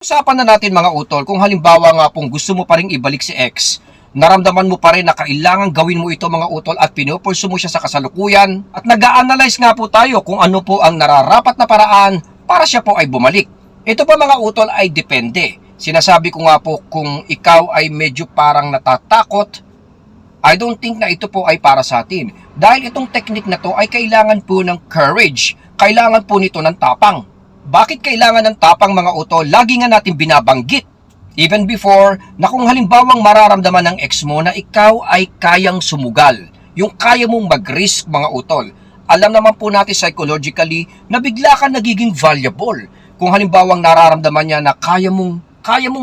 Usapan na natin mga utol, kung halimbawa nga pong gusto mo pa rin ibalik si ex, naramdaman mo pa rin na kailangan gawin mo ito mga utol at pinupurso mo siya sa kasalukuyan at nag-a-analyze nga po tayo kung ano po ang nararapat na paraan para siya po ay bumalik. Ito pa mga utol ay depende. Sinasabi ko nga po kung ikaw ay medyo parang natatakot, I don't think na ito po ay para sa atin. Dahil itong technique na to ay kailangan po ng courage, kailangan po nito ng tapang. Bakit kailangan ng tapang mga utol? Lagi nga natin binabanggit, even before, na kung halimbawang mararamdaman ng ex mo na ikaw ay kayang sumugal, yung kaya mong mag-risk mga utol. Alam naman po natin psychologically na bigla ka nagiging valuable. Kung halimbawang nararamdaman niya na kaya mong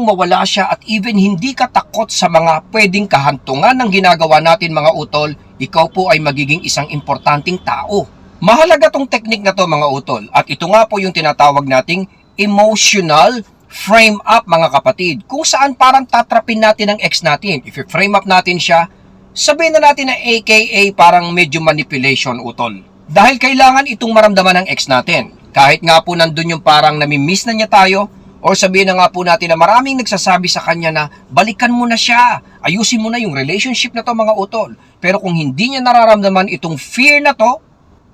mawala siya at even hindi ka takot sa mga pwedeng kahantungan ng ginagawa natin mga utol, ikaw po ay magiging isang importanteng tao. Mahalaga tong technique na to mga utol at ito nga po yung tinatawag nating emotional frame up mga kapatid, kung saan parang tatrapin natin ang ex natin. If i-frame up natin siya, sabihin na natin na aka parang medyo manipulation utol. Dahil kailangan itong maramdaman ng ex natin. Kahit nga po nandun yung parang namimiss na niya tayo, or sabihin na nga po natin na maraming nagsasabi sa kanya na balikan mo na siya, ayusin mo na yung relationship na to mga utol. Pero kung hindi niya nararamdaman itong fear na to,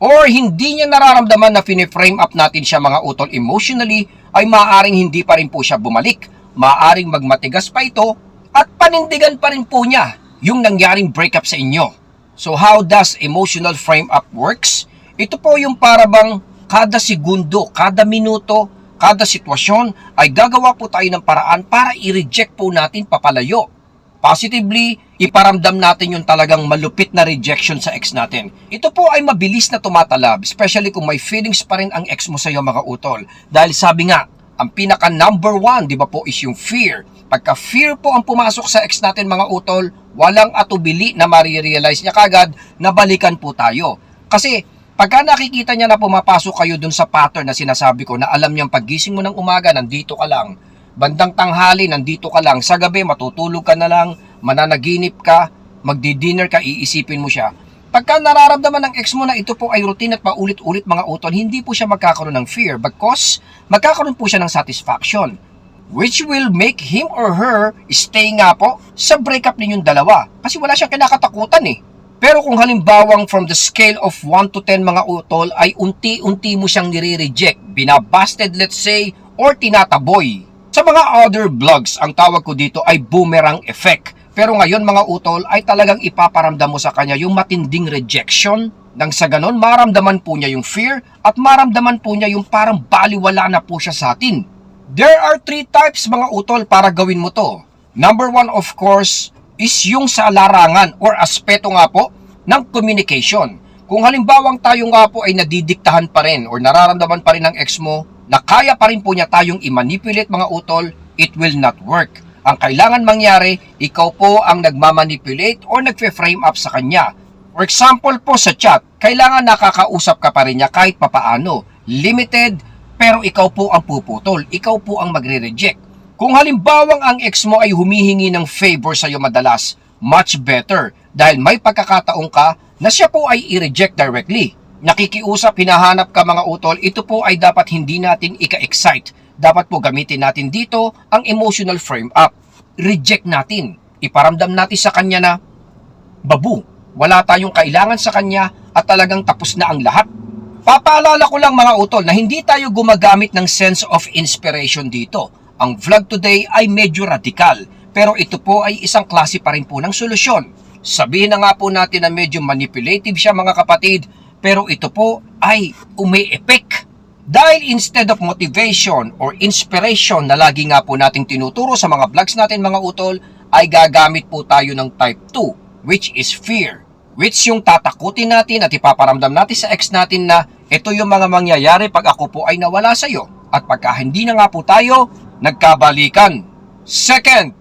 or hindi niya nararamdaman na fini-frame up natin siya mga utol emotionally, ay maaaring hindi pa rin po siya bumalik. Maaaring magmatigas pa ito at panindigan pa rin po niya yung nangyaring breakup sa inyo. So how does emotional frame up works? Ito po yung parabang kada segundo, kada minuto, kada sitwasyon ay gagawa po tayo ng paraan para i-reject po natin papalayo. Positively, iparamdam natin yung talagang malupit na rejection sa ex natin. Ito po ay mabilis na tumatalab, especially kung may feelings pa rin ang ex mo sa iyo mga utol. Dahil sabi nga, ang pinaka number one, di ba po, is yung fear. Pagka fear po ang pumasok sa ex natin mga utol, walang atubili na marirealize niya kagad na balikan po tayo. Kasi pagka nakikita niya na pumapasok kayo dun sa pattern na sinasabi ko na alam niyang paggising mo ng umaga, nandito ka lang. Bandang tanghali, nandito ka lang. Sa gabi, matutulog ka na lang, mananaginip ka, magdi-dinner ka, iisipin mo siya. Pagka nararamdaman ng ex mo na ito po ay routine at paulit-ulit mga utol, hindi po siya magkakaroon ng fear because magkakaroon po siya ng satisfaction, which will make him or her stay nga po sa breakup ninyong dalawa. Kasi wala siyang kinakatakutan eh. Pero kung halimbawang from the scale of 1 to 10 mga utol ay unti-unti mo siyang nire-reject, binabasted let's say, or tinataboy. Sa mga other vlogs, ang tawag ko dito ay boomerang effect. Pero ngayon mga utol ay talagang ipaparamdam mo sa kanya yung matinding rejection. Nang sa ganon, maramdaman po niya yung fear at maramdaman po niya yung parang baliwala na po siya sa atin. There are 3 types mga utol para gawin mo to. Number 1 of course is yung sa larangan or aspeto nga po ng communication. Kung halimbawang tayo nga po ay nadidiktahan pa rin or nararamdaman pa rin ng ex mo na kaya pa rin po niya tayong i-manipulate mga utol, it will not work. Ang kailangan mangyari, ikaw po ang nagmamanipulate or nagfe-frame up sa kanya. For example po sa chat, kailangan nakakausap ka pa rin niya kahit papaano. Limited, pero ikaw po ang puputol, ikaw po ang magre-reject. Kung halimbawang ang ex mo ay humihingi ng favor sa iyo madalas, much better dahil may pagkakataon ka na siya po ay i-reject directly. Nakikiusap, hinahanap ka mga utol, ito po ay dapat hindi natin ika-excite. Dapat po gamitin natin dito ang emotional frame up. Reject natin. Iparamdam natin sa kanya na, babu, wala tayong kailangan sa kanya at talagang tapos na ang lahat. Papaalala ko lang mga utol na hindi tayo gumagamit ng sense of inspiration dito. Ang vlog today ay medyo radikal, pero ito po ay isang klase pa rin po ng solusyon. Sabihin na nga po natin na medyo manipulative siya mga kapatid, pero ito po ay umi-epek. Dahil instead of motivation or inspiration na lagi nga po nating tinuturo sa mga vlogs natin mga utol, ay gagamit po tayo ng type 2, which is fear. Which yung tatakutin natin at ipaparamdam natin sa ex natin na ito yung mga mangyayari pag ako po ay nawala sa iyo. At pagka hindi na nga po tayo, nagkabalikan. Second,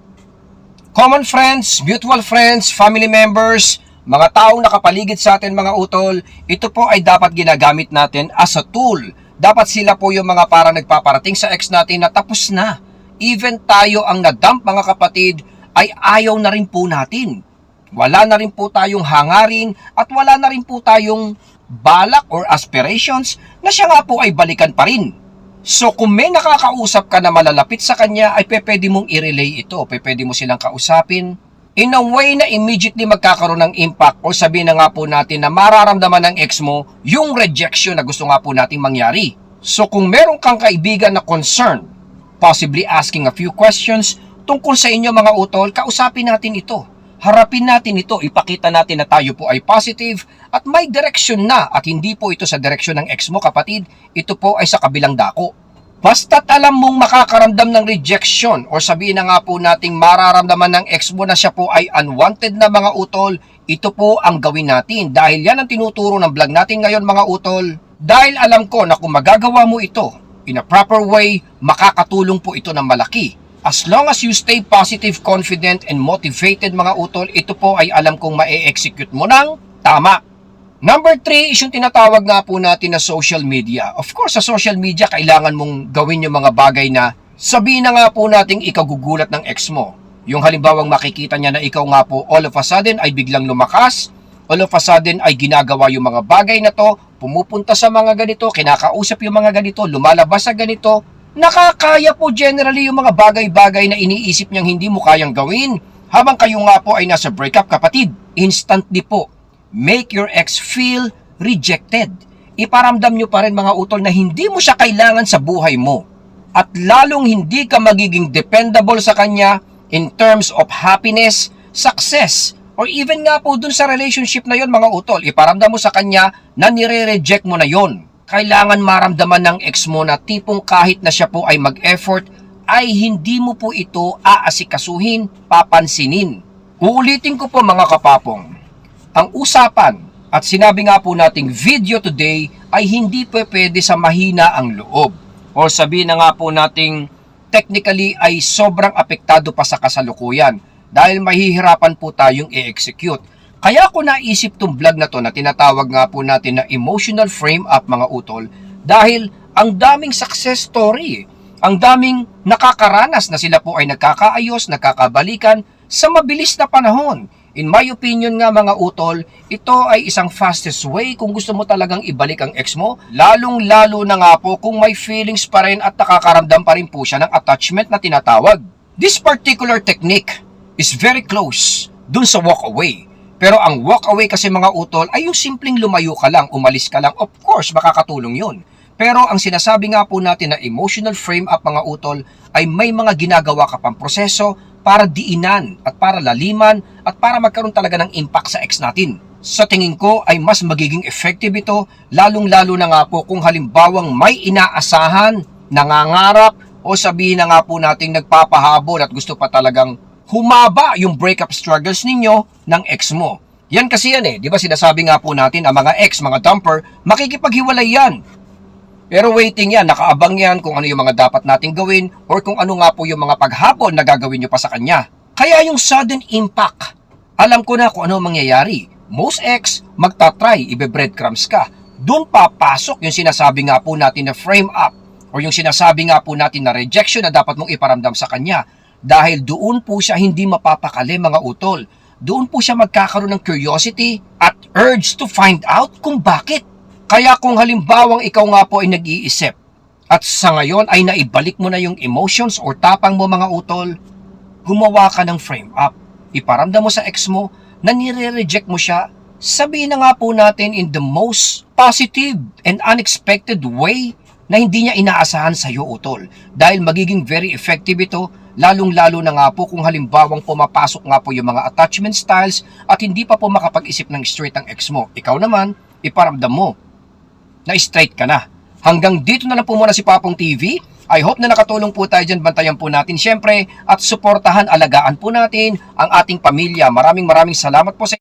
common friends, mutual friends, family members, mga taong nakapaligid sa atin mga utol, ito po ay dapat ginagamit natin as a tool. Dapat sila po yung mga parang nagpaparating sa ex natin na tapos na. Even tayo ang nadump mga kapatid ay ayaw na rin po natin. Wala na rin po tayong hangarin at wala na rin po tayong balak or aspirations na siya nga po ay balikan pa rin. So kung may nakakausap ka na malalapit sa kanya, ay pwede mong i-relay ito. Pwede mo silang kausapin in a way na immediately magkakaroon ng impact o sabihin na nga po natin na mararamdaman ng ex mo yung rejection na gusto nga po nating mangyari. So kung meron kang kaibigan na concern, possibly asking a few questions tungkol sa inyo mga utol, kausapin natin ito. Harapin natin ito, ipakita natin na tayo po ay positive at may direksyon na at hindi po ito sa direksyon ng ex mo kapatid, ito po ay sa kabilang dako. Basta't alam mong makakaramdam ng rejection o sabihin na nga po nating mararamdaman ng ex mo na siya po ay unwanted na mga utol, ito po ang gawin natin dahil yan ang tinuturo ng vlog natin ngayon mga utol. Dahil alam ko na kung magagawa mo ito in a proper way, makakatulong po ito ng malaki. As long as you stay positive, confident, and motivated mga utol, ito po ay alam kong ma-execute mo ng tama. Number 3 is yung tinatawag nga po natin na social media. Of course, sa social media, kailangan mong gawin yung mga bagay na sabihin na nga po nating ikagugulat ng ex mo. Yung halimbawang makikita niya na ikaw nga po all of a sudden ay biglang lumakas, all of a sudden ay ginagawa yung mga bagay na to, pumupunta sa mga ganito, kinakausap yung mga ganito, lumalabas sa ganito, nakakaya po generally yung mga bagay-bagay na iniisip niyang hindi mo kayang gawin. Habang kayo nga po ay nasa breakup kapatid, instantly po, make your ex feel rejected. Iparamdam nyo pa rin mga utol na hindi mo siya kailangan sa buhay mo. At lalong hindi ka magiging dependable sa kanya in terms of happiness, success, or even nga po dun sa relationship na yon mga utol. Iparamdam mo sa kanya na nire-reject mo na yon. Kailangan maramdaman ng ex mo na tipong kahit na siya po ay mag-effort, ay hindi mo po ito aasikasuhin, papansinin. Uulitin ko po mga kapapong, ang usapan at sinabi nga po nating video today ay hindi pwede sa mahina ang loob. O sabihin na nga po nating technically ay sobrang apektado pa sa kasalukuyan dahil mahihirapan po tayong i-execute. Kaya ako naisip tong vlog na to na tinatawag nga po natin na emotional frame up mga utol dahil ang daming success story, ang daming nakakaranas na sila po ay nagkakaayos, nagkakabalikan sa mabilis na panahon. In my opinion nga mga utol, ito ay isang fastest way kung gusto mo talagang ibalik ang ex mo, lalong-lalo na nga po kung may feelings pa rin at nakakaramdam pa rin po siya ng attachment na tinatawag. This particular technique is very close dun sa walk away. Pero ang walk away kasi mga utol ay yung simpleng lumayo ka lang, umalis ka lang. Of course, makakatulong yun. Pero ang sinasabi nga po natin na emotional frame up mga utol ay may mga ginagawa ka pang proseso para diinan at para laliman at para magkaroon talaga ng impact sa ex natin. Sa tingin ko ay mas magiging effective ito lalong-lalo na nga po kung halimbawang may inaasahan, nangangarap o sabihin na nga po nating nagpapahabol at gusto pa talagang humaba yung breakup struggles ninyo ng ex mo. Yan kasi yan di ba sinasabi nga po natin ang mga ex, mga dumper, makikipaghiwalay yan. Pero waiting yan, nakaabang yan kung ano yung mga dapat nating gawin or kung ano nga po yung mga paghapon na gagawin nyo pa sa kanya. Kaya yung sudden impact, alam ko na kung ano mangyayari. Most ex, magta-try, ibe-breadcrumbs ka. Doon papasok yung sinasabi nga po natin na frame up or yung sinasabi nga po natin na rejection na dapat mong iparamdam sa kanya. Dahil doon po siya hindi mapapakali mga utol. Doon po siya magkakaroon ng curiosity at urge to find out kung bakit. Kaya kung halimbawang ikaw nga po ay nag-iisip at sa ngayon ay naibalik mo na yung emotions or tapang mo mga utol, gumawa ka ng frame up. Iparamdam mo sa ex mo na nire-reject mo siya. Sabihin na nga po natin in the most positive and unexpected way na hindi niya inaasahan sa iyo utol. Dahil magiging very effective ito lalong-lalo na nga po kung halimbawang pumapasok nga po yung mga attachment styles at hindi pa po makapag-isip ng straight ang ex mo. Ikaw naman, iparamdam mo na straight ka na. Hanggang dito na lang po muna si Papong TV. I hope na nakatulong po tayo dyan. Bantayan po natin syempre at suportahan, alagaan po natin ang ating pamilya. Maraming salamat po sa